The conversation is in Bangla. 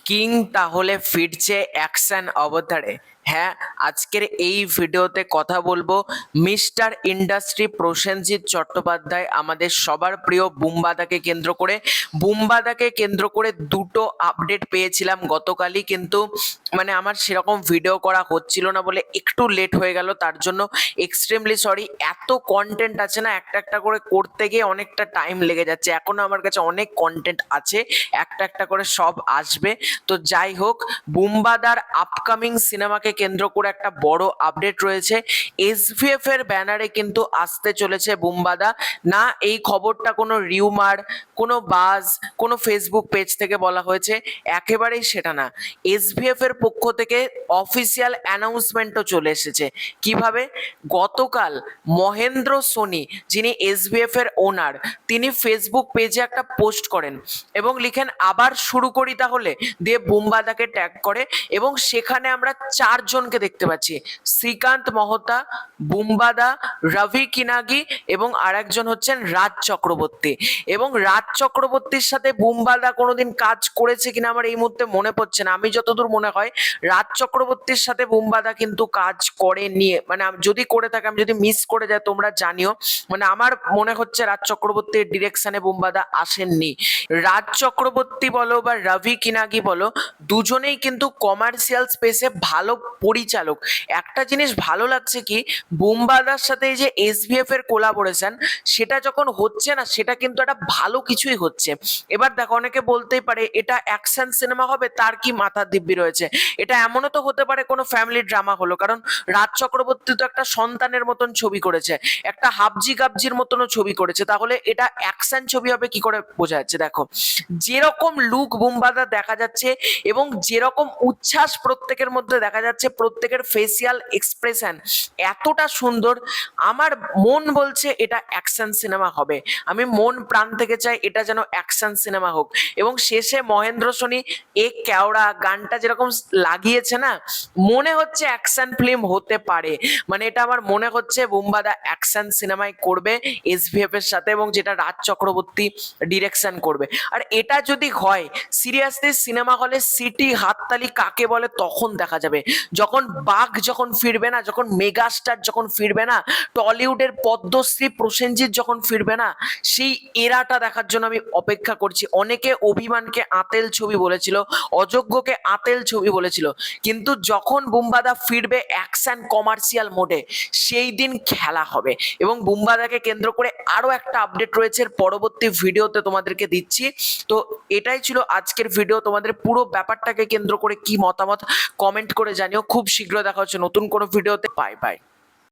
কিং তাহলে ফিরছে অ্যাকশন অবতারে। হ্যাঁ, আজকের এই ভিডিওতে কথা বলবো মিস্টার ইন্ডাস্ট্রি প্রসেনজিৎ চট্টোপাধ্যায়, আমাদের সবার প্রিয় বুম্বাদাকে কেন্দ্র করে। বুম্বাদাকে কেন্দ্র করে দুটো আপডেট পেয়েছিলাম গতকালই, কিন্তু মানে আমার সেরকম ভিডিও করা হচ্ছিল না বলে একটু লেট হয়ে গেল, তার জন্য এক্সট্রিমলি সরি। এত কন্টেন্ট আছে না, একটা একটা করে করতে গিয়ে অনেকটা টাইম লেগে যাচ্ছে। এখনো আমার কাছে অনেক কন্টেন্ট আছে, একটা একটা করে সব আসবে। তো যাই হোক, বুম্বাদার আপকামিং সিনেমাকে কেন্দ্র করে একটা বড় আপডেট রয়েছে। এসভিএফ এর ব্যানারে কিন্তু আসতে চলেছে বুম্বাদা। না, এই খবরটা কোনো রিউমার, কোনো বাজ, কোনো ফেসবুক পেজ থেকে বলা হয়েছে, একেবারেই সেটা না। এসভিএফ এর পক্ষ থেকে অফিসিয়াল অ্যানাউন্সমেন্টও চলে এসেছে। কিভাবে? গতকাল মহেন্দ্র সোনি, যিনি এসভিএফ এর ওনার, তিনি ফেসবুক পেজে একটা পোস্ট করেন এবং লিখেন আবার শুরু করি তাহলে, দিয়ে বুম্বাদাকে ট্যাগ করে। এবং সেখানে আমরা চারজনকে দেখতে পাচ্ছি: শ্রীকান্ত মহতা, বুম্বাদা, রবি কিনাগি এবং আরেকজন হচ্ছেন রাজ চক্রবর্তী। এবং রাজ চক্রবর্তীর সাথে বুম্বাদা কোনোদিন কাজ করেছে কিনা আমার এই মুহূর্তে মনে পড়ছে না। আমি যতদূর মনে হয় রাজ চক্রবর্তীর সাথে বুম্বাদা কিন্তু কাজ করেনি, মানে যদি করে থাকে, আমি যদি মিস করে যাই তোমরা জানিও। মানে আমার মনে হচ্ছে রাজ চক্রবর্তীর ডিরেকশনে বুম্বাদা আসেননি। রাজ চক্রবর্তী বলো বা রবি কিনাগি বলো, দুজনেই কিন্তু কমার্শিয়াল স্পেসে ভালো পরিচালক। একটা জিনিস ভালো লাগছে কি, বুম্বাদার সাথে এই যে এসভিএফ এর কোলাবোরেশন, সেটা যখন হচ্ছে না, সেটা কিন্তু একটা ভালো কিছুই হচ্ছে। এবার দেখো, অনেকে বলতেই পারে এটা অ্যাকশন সিনেমা হবে, তার কি মাথার দিব্যি রয়েছে? এটা এমনও তো হতে পারে কোনো ফ্যামিলি ড্রামা হলো, কারণ রাজ চক্রবর্তী তো একটা সন্তানের মতন ছবি করেছে, একটা হাবজি গাবজির মতনও ছবি করেছে। তাহলে এটা অ্যাকশন ছবি হবে কি করে বোঝা যাচ্ছে? দেখো, যেরকম লুক বুম্বাদা দেখা যাচ্ছে এবং যেরকম উচ্ছ্বাস প্রত্যেকের মধ্যে দেখা যাচ্ছে, প্রত্যেকের ফেসিয়াল এক্সপ্রেশন এতটা সুন্দর, আমার মন বলছে এটা অ্যাকশন সিনেমা হবে। আমি মন প্রাণ থেকে চাই এটা যেন অ্যাকশন সিনেমা হোক। এবং শেষে মহেন্দ্র সোনি এ কেওড়া গানটা যেরকম লাগিয়েছে না, মনে হচ্ছে অ্যাকশন ফিল্ম হতে পারে। মানে এটা আমার মনে হচ্ছে বুম্বাদা অ্যাকশন সিনেমায় করবে এসভিএফ এর সাথে, এবং যেটা রাজ চক্রবর্তী ডিরেকশন করবে। আর এটা যদি হয়, সিরিয়াসলি সিনেমা হলে সিটি হাততালি কাকে বলে তখন দেখা যাবে। যখন বাঘ যখন ফিরবে না, যখন মেগাস্টার যখন ফিরবে না, টলিউডের পদ্মশ্রী প্রসেনজিৎ যখন ফিরবে না, সেই এরাটা দেখার জন্য আমি অপেক্ষা করছি। অনেকে অভিমানকে আতেল ছবি বলেছিল, অযোগ্যকে আতেল ছবি বলেছিল, কিন্তু যখন বুম্বাদা ফিরবে অ্যাকশন কমার্শিয়াল মোডে, সেই দিন খেলা হবে। এবং বুম্বাদাকে কেন্দ্র করে আরো একটা আপডেট রয়েছে, পরবর্তী ভিডিওতে তোমাদেরকে দিচ্ছি। তো এটাই ছিল আজকের ভিডিও। তোমাদের পুরো ব্যাপারটাকে কেন্দ্র করে কি মতামত কমেন্ট করে জানিও। খুব শীঘ্র দেখা হচ্ছে নতুন কোনো ভিডিওতে। Bye bye.